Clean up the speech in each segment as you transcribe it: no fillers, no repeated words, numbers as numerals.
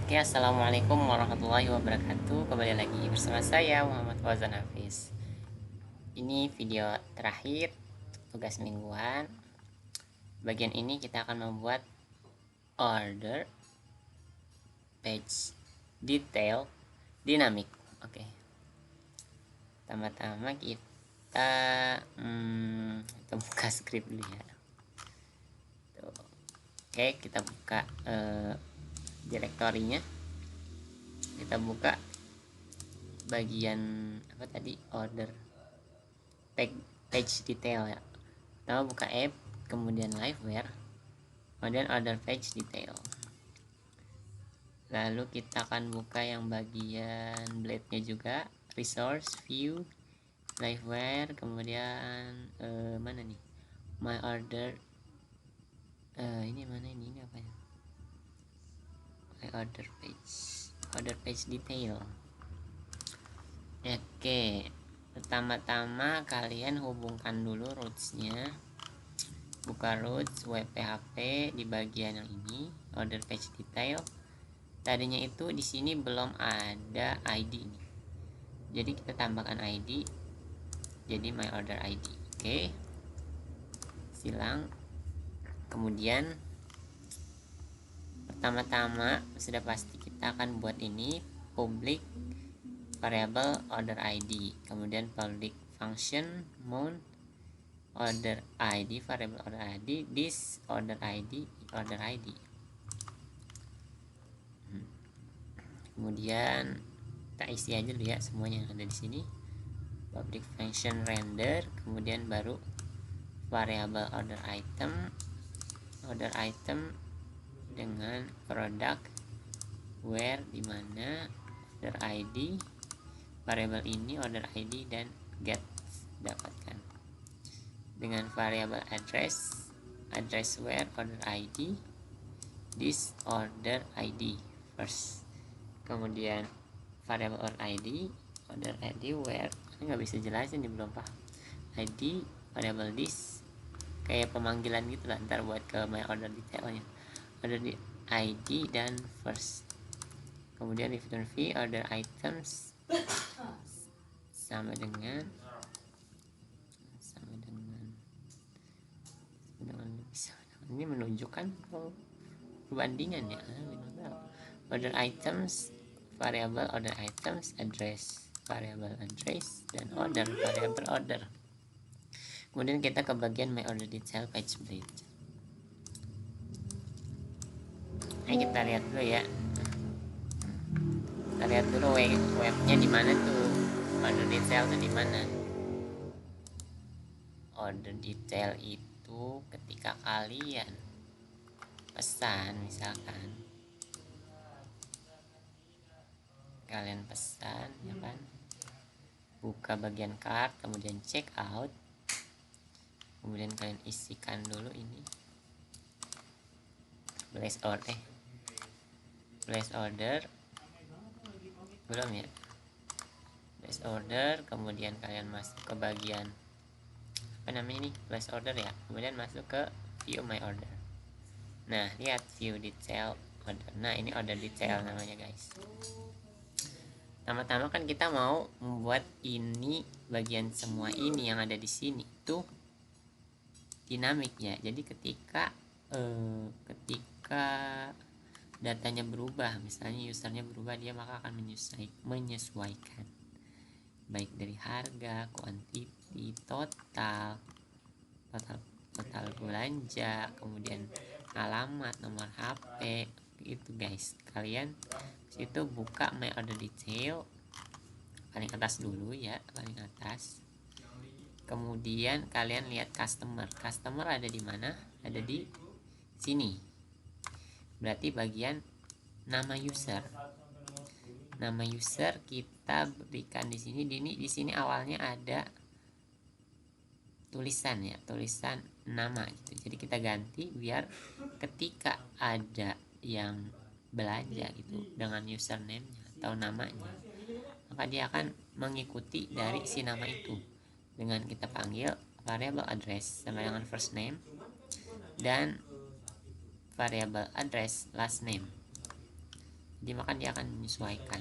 Oke, assalamualaikum warahmatullahi wabarakatuh. Kembali lagi bersama saya Muhammad Fauzan Hafiz. Ini video terakhir tugas mingguan. Bagian ini kita akan membuat order page detail dinamik. Oke, pertama-tama kita buka script dulu ya. Tuh. Oke, kita buka direktorinya. Kita buka bagian apa tadi, order page detail ya. Pertama buka app, kemudian liveware, kemudian order page detail. Lalu kita akan buka yang bagian blade nya juga, resource view, liveware, kemudian mana nih, my order, ini mana ini apa ya, my order page detail. Oke, pertama-tama kalian hubungkan dulu rootsnya. Buka roots wphp di bagian yang ini, order page detail. Tadinya itu di sini belum ada ID ini, jadi kita tambahkan ID, jadi my order ID. Oke, silang. Kemudian pertama-tama sudah pasti kita akan buat ini public variable order ID, kemudian public function mount order ID, variable order ID, this order ID, order ID. Kemudian kita isi aja dulu ya semuanya yang ada di sini. Public function render, kemudian baru variable order item dengan product where, dimana order ID, variable ini order ID dan get dapatkan, dengan variable address where order ID, this order ID first. Kemudian variable order ID where, ini nggak bisa jelasin nih, belum paham. ID variable this, kayak pemanggilan gitu lah, ntar buat ke my order detailnya. Order di ID dan first. Kemudian return fee order items sama dengan ini menunjukkan perbandingan ya. Order items, variable order items, address, variable address, dan order, variable order. Kemudian kita ke bagian my order detail page blade. Nah, kita lihat dulu ya. Kita lihat dulu webnya di mana tuh, order detail tuh di mana. Order detail itu ketika kalian pesan, misalkan kalian pesan ya kan, buka bagian cart, kemudian check out, kemudian kalian isikan dulu ini place order belum ya, place order, kemudian kalian masuk ke bagian apa namanya ini, place order ya, kemudian masuk ke view my order. Nah, lihat view detail order. Nah, ini order detail namanya guys. Pertama-tama kan kita mau membuat ini, bagian semua ini yang ada di sini tuh dinamik ya. Jadi ketika datanya berubah, misalnya usernya berubah, dia maka akan menyesuaikan baik dari harga, kuantiti, total belanja, kemudian alamat, nomor HP itu guys. Kalian situ buka my order detail paling atas dulu ya, paling atas. Kemudian kalian lihat customer ada di mana, ada di sini. Berarti bagian nama user kita berikan di sini. Di sini awalnya ada tulisan ya, tulisan nama gitu. Jadi kita ganti biar ketika ada yang belanja gitu dengan username-nya atau namanya, maka dia akan mengikuti dari si nama itu dengan kita panggil variable address sama dengan first name dan variable address last name. jadi maka dia akan menyesuaikan.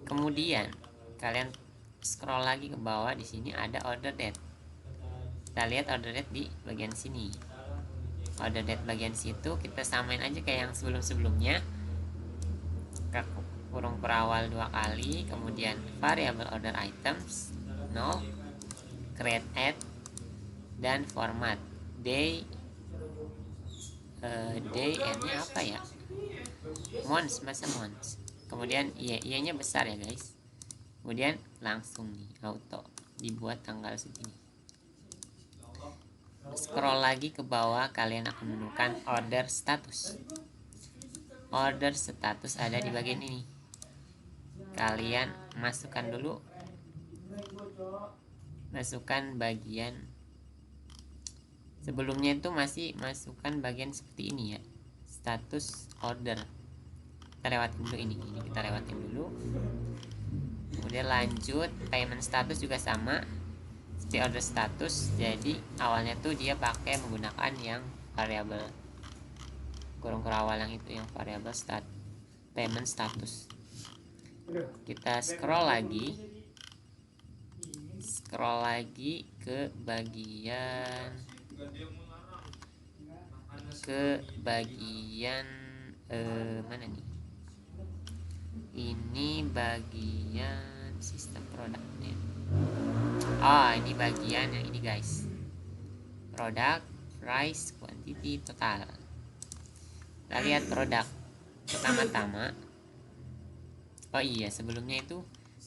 Kemudian kalian scroll lagi ke bawah, di sini ada order date. Kita lihat order date di bagian sini. Order date bagian situ kita samain aja kayak yang sebelum-sebelumnya, ke kurung perawal 2 kali, kemudian variable order items 0, create add, dan format day n-nya apa ya, months, masa months, kemudian iya nya besar ya guys, kemudian langsung nih auto dibuat tanggal segini. Scroll lagi ke bawah, kalian akan menemukan order status. Order status ada di bagian ini. Kalian masukkan dulu, masukkan bagian sebelumnya itu masih masukkan bagian seperti ini ya, status order. Kita lewatin dulu ini kita lewatin dulu. Kemudian lanjut, payment status juga sama seperti order status. Jadi awalnya tuh dia pakai menggunakan yang variabel kurung kerawal yang itu, yang variabel payment status. Kita scroll lagi ke bagian mana nih, ini bagian sistem produknya. Ini bagian yang ini guys, produk, price, quantity, total. Kita lihat produk pertama-tama. Oh iya, sebelumnya itu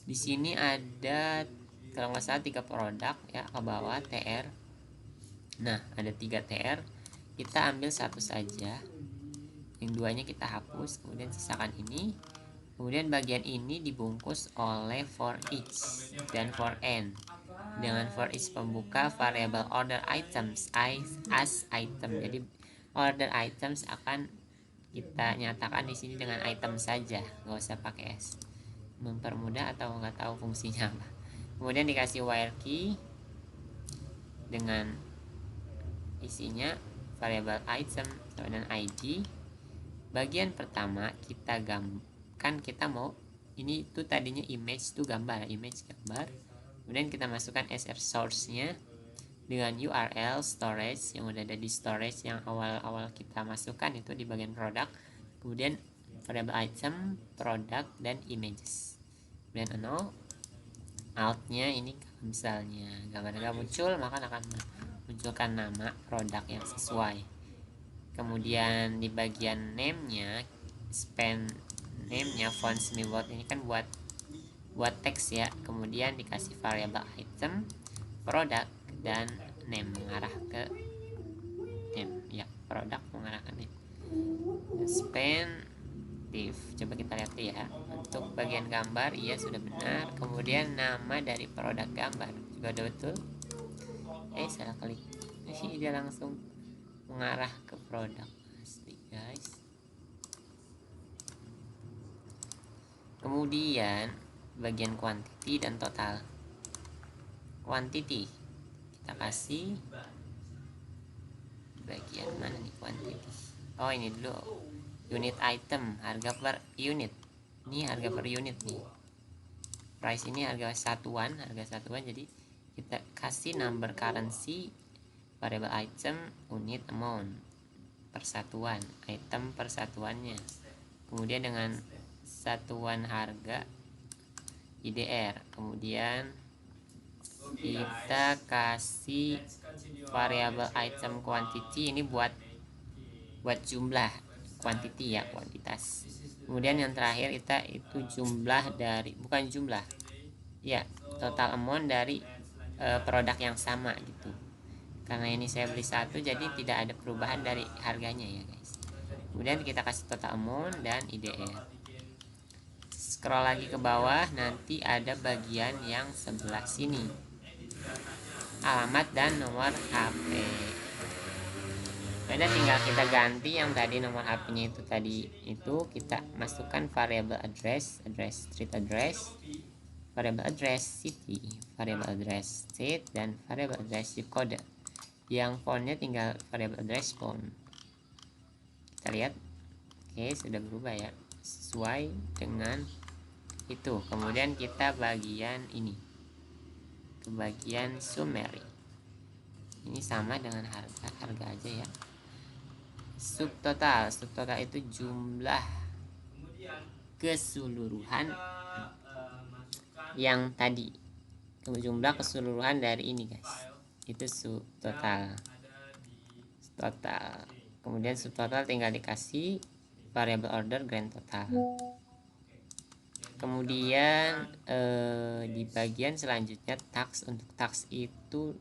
di sini ada kalau nggak salah 3 produk ya ke bawah, TR. Nah, ada 3 TR. Kita ambil satu saja, yang duanya kita hapus, kemudian sisakan ini. Kemudian bagian ini dibungkus oleh for each dan for n. Dengan for each pembuka variable order items as item. Jadi order items akan kita nyatakan di sini dengan item saja, nggak usah pakai s. Mempermudah atau nggak tahu fungsinya apa. Kemudian dikasih wire key dengan isinya variable item dan id. Bagian pertama kita kan kita mau ini tuh tadinya image tuh gambar, kemudian kita masukkan SR source nya dengan URL storage yang udah ada di storage yang awal-awal kita masukkan itu di bagian produk, kemudian variable item, product, dan images. Kemudian 0, out nya ini misalnya gambar muncul maka akan munculkan nama produk yang sesuai. Kemudian di bagian name nya, span name nya font semibold ini kan buat teks ya. Kemudian dikasih variable item, produk, dan name mengarah ke name ya, produk mengarah ke name. Span div, coba kita lihat ya. Untuk bagian gambar iya sudah benar. Kemudian nama dari produk gambar juga udah betul. Salah klik, dia langsung mengarah ke produk asli guys. Kemudian bagian quantity dan total. Quantity kita kasih bagian mana nih quantity? Oh ini dulu, unit item, harga per unit. Ini harga per unit nih. Price ini harga satuan, jadi kita kasih number currency, variable item, unit amount, persatuan, item persatuannya. Kemudian dengan satuan harga IDR. Kemudian kita kasih variable item quantity ini buat jumlah, quantity ya, kuantitas. Kemudian yang terakhir kita itu jumlah dari, bukan jumlah ya, total amount dari produk yang sama gitu. Karena ini saya beli satu jadi tidak ada perubahan dari harganya ya guys. Kemudian kita kasih total amount dan IDR. Scroll lagi ke bawah, nanti ada bagian yang sebelah sini, alamat dan nomor HP. Beda tinggal kita ganti yang tadi nomor HP-nya itu tadi itu kita masukkan variable address, street address, variable address city, variable address state, dan variable address zip code. Yang fontnya tinggal variable address font. Kita lihat, oke sudah berubah ya, sesuai dengan itu. Kemudian kita bagian ini, ke bagian summary. Ini sama dengan harga aja ya. Subtotal itu jumlah keseluruhan yang tadi, jumlah keseluruhan dari ini guys, itu subtotal. Kemudian subtotal tinggal dikasih variable order grand total. Kemudian di bagian selanjutnya tax. Untuk tax itu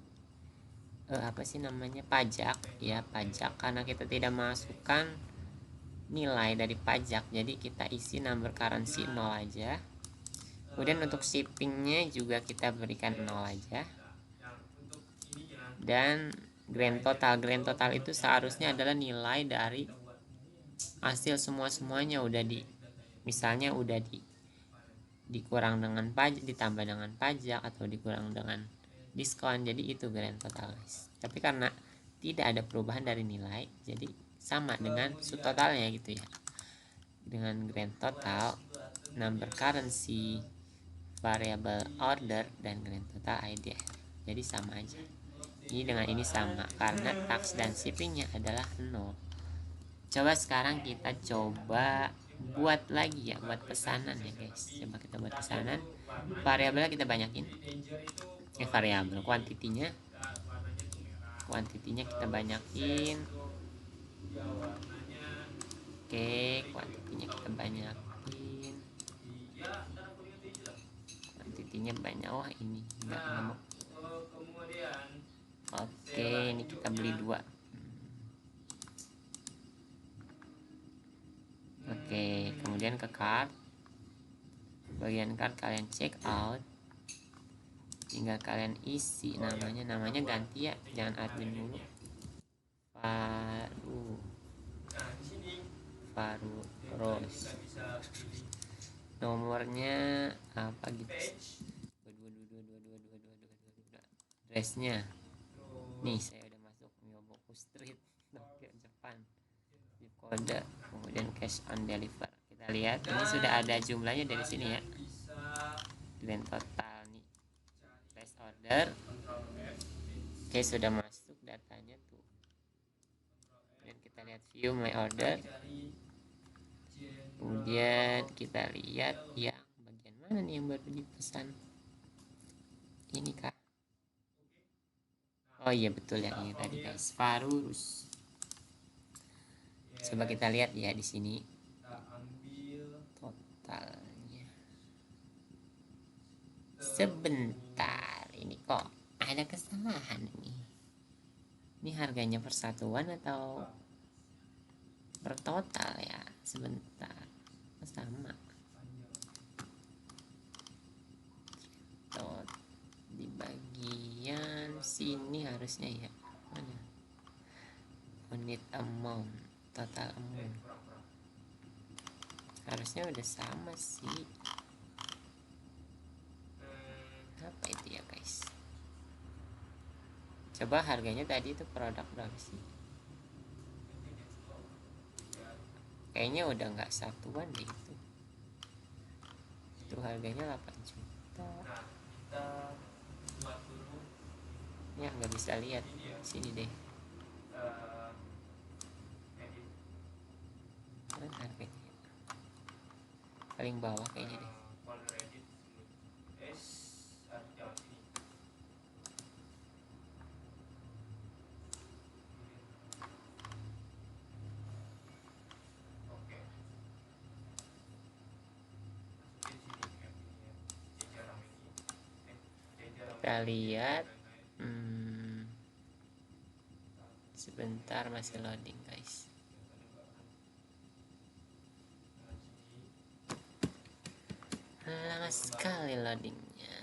apa sih namanya, pajak ya, pajak. Karena kita tidak masukkan nilai dari pajak, jadi kita isi number currency 0 aja. Kemudian untuk shippingnya juga kita berikan 0 aja. Dan grand total itu seharusnya adalah nilai dari hasil semuanya udah misalnya udah dikurang dengan pajak, ditambah dengan pajak, atau dikurang dengan diskon. Jadi itu grand total guys. Tapi karena tidak ada perubahan dari nilai, jadi sama dengan subtotalnya gitu ya. Dengan grand total, number currency, variable order, dan grand total ID. Jadi sama aja. Ini dengan ini sama karena tax dan shippingnya adalah 0. Coba sekarang kita coba buat lagi ya, buat pesanan ya guys. Coba kita buat pesanan. Variabelnya kita banyakin. Variabel kuantitinya kita banyakin. Oke, kuantitinya kita banyakin. Kuantitinya banyak. Oh ini enggak mau. Oke, ini kita beli 2. Oke, kemudian ke cart. Bagian cart kalian check out. Tinggal kalian isi namanya ganti ya, jangan admin dulu. Faru Rose. Nomornya apa gitu. Dressnya. Nih saya udah masuk Myoboku Street, Tokyo, Jepang. Zip kode, kemudian cash on deliver. Kita lihat ini sudah ada jumlahnya dari sini ya. Grand total nih. Place order. Oke, sudah masuk datanya tuh. Dan kita lihat view my order. Kemudian kita lihat yang bagian mana nih yang baru dipesan. Ini kah? Oh iya betul ya, ini tadi guys, Farurus. Coba kita lihat ya di sini totalnya. Sebentar, ini kok ada kesalahan ini. Ini harganya persatuan atau per total ya? Sebentar, sama. Di bagian sini harusnya ya, mana? Unit amount, total amount. Harusnya udah sama sih. Apa itu ya guys? Coba harganya tadi itu produk berapa sih? Kayaknya udah nggak satuan deh itu. Itu harganya 8 juta. Ya nggak bisa lihat. Sini deh. Mana harganya? Paling bawah kayaknya deh. Kita lihat. Sebentar, masih loading guys. Lama sekali loadingnya.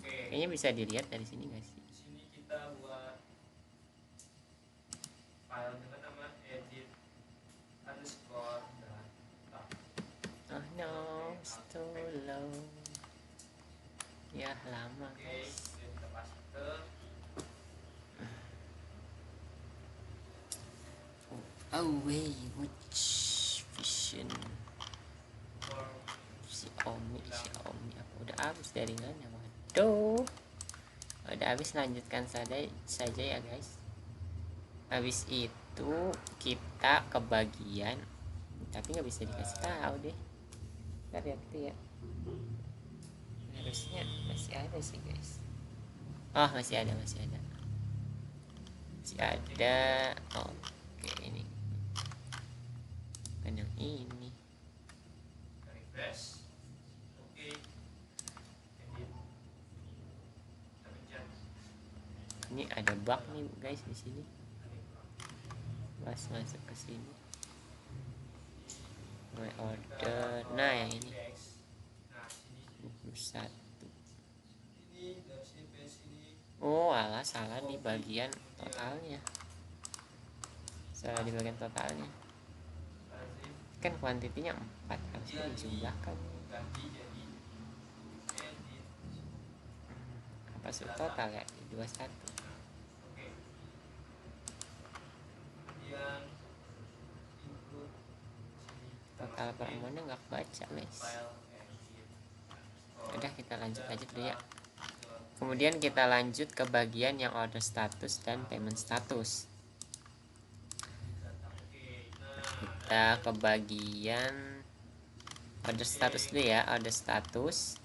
Kayaknya bisa dilihat dari sini guys. Sini kita buat file dengan nama edit underscore data. Oh no, so low. Ya lama guys. Kita paste. away which vision Xiaomi apa udah habis jaringannya. Waduh, udah habis, lanjutkan saja ya guys. Habis itu kita ke bagian, tapi nggak bisa dikasih tahu deh. Ntar lihat ya, harusnya masih ada sih guys. Oh, masih ada. Oke, ini kan yang ini. refresh. Oke. Edit. Kita pencet. Ini ada bug nih guys di sini. Pas masuk ke sini, my order. Nah, yang ini Nah, sini. 21. Ini dari sini ke sini. Oh, alah, salah di bagian totalnya. Lazim. Kan kuantitinya 4, harusnya dijumlahkan. Ganti jadi edit. Apa total ya? 21. Oke. Kemudian input sini. Total permonya nggak kebaca guys. File edit. Udah, kita lanjut aja dulu ya. Kemudian kita lanjut ke bagian yang order status dan payment status. Kita ke bagian order status dulu ya. Order status.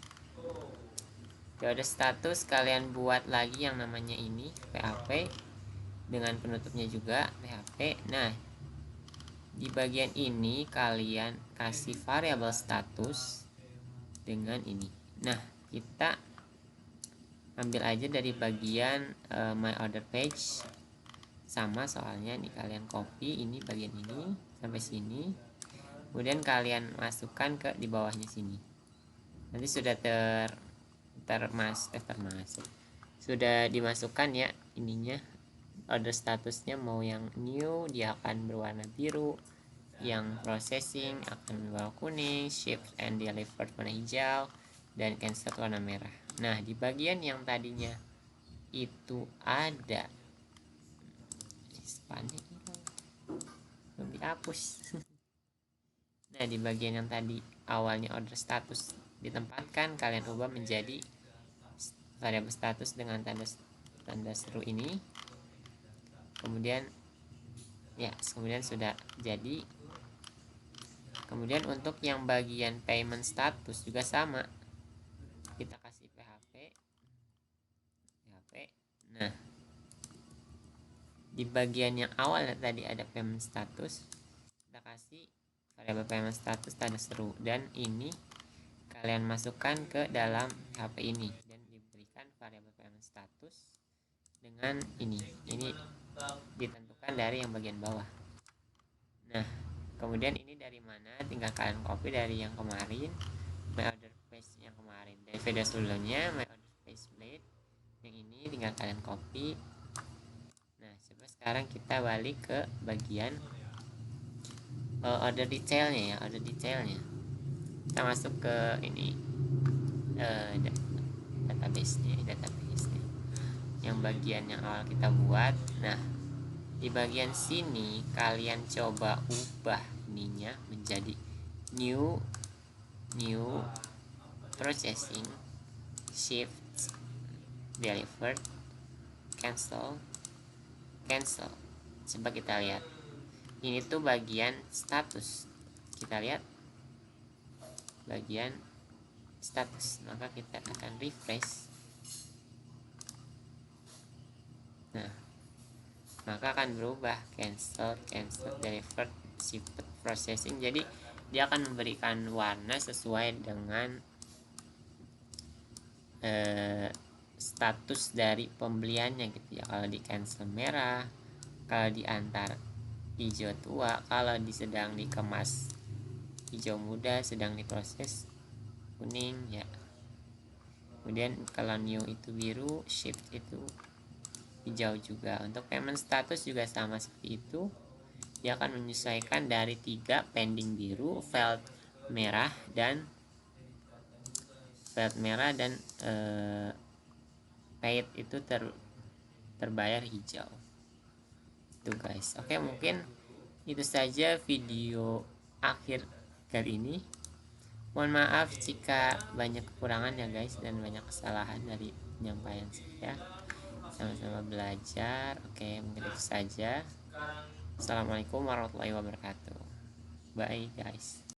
Di order status kalian buat lagi yang namanya ini PHP dengan penutupnya juga PHP. Nah, di bagian ini kalian kasih variabel status dengan ini. Nah, kita ambil aja dari bagian my order page, sama soalnya nih, kalian copy ini bagian ini sampai sini, kemudian kalian masukkan ke di bawahnya sini. Nanti sudah termasuk sudah dimasukkan ya ininya, order statusnya. Mau yang new dia akan berwarna biru, yang processing akan berwarna kuning, shipped and delivered warna hijau, dan cancel warna merah. Nah, di bagian yang tadinya itu ada spanduk belum dihapus. Nah, di bagian yang tadi awalnya order status ditempatkan, kalian ubah menjadi variabel status dengan tanda seru ini. Kemudian sudah jadi. Kemudian untuk yang bagian payment status juga sama, kita kasih PHP. Nah, di bagian yang awal tadi ada payment status, kita kasih variabel payment status tanda seru, dan ini kalian masukkan ke dalam PHP ini dan diberikan variabel payment status dengan ini ditentukan dari yang bagian bawah. Nah, kemudian ini dari mana, tinggal kalian copy dari yang kemarin, my order page yang kemarin, dari video sebelumnya my order page blade yang ini tinggal kalian copy. Nah, coba sekarang kita balik ke bagian order detailnya ya. Order detailnya kita masuk ke ini database nya yang bagian yang awal kita buat. Nah, di bagian sini kalian coba ubah ininya menjadi new processing, shift, delivered, cancel. Coba kita lihat, ini tuh bagian status. Kita lihat bagian status, maka kita akan refresh. Nah, maka akan berubah cancel, delivered, shift, processing. Jadi dia akan memberikan warna sesuai dengan status dari pembeliannya gitu ya. Kalau di cancel merah, kalau di antar hijau tua, kalau sedang dikemas hijau muda, sedang diproses kuning ya. Kemudian kalau new itu biru, shift itu hijau juga. Untuk payment status juga sama seperti itu, dia akan menyesuaikan dari 3 pending biru, felt merah dan paid itu terbayar hijau. Itu guys. Oke, mungkin Itu saja video akhir kali ini. Mohon maaf jika banyak kekurangan ya guys, dan banyak kesalahan dari penyampaian saya. Sama-sama belajar. Oke, mungkin itu saja. Assalamualaikum warahmatullahi wabarakatuh. Bye guys.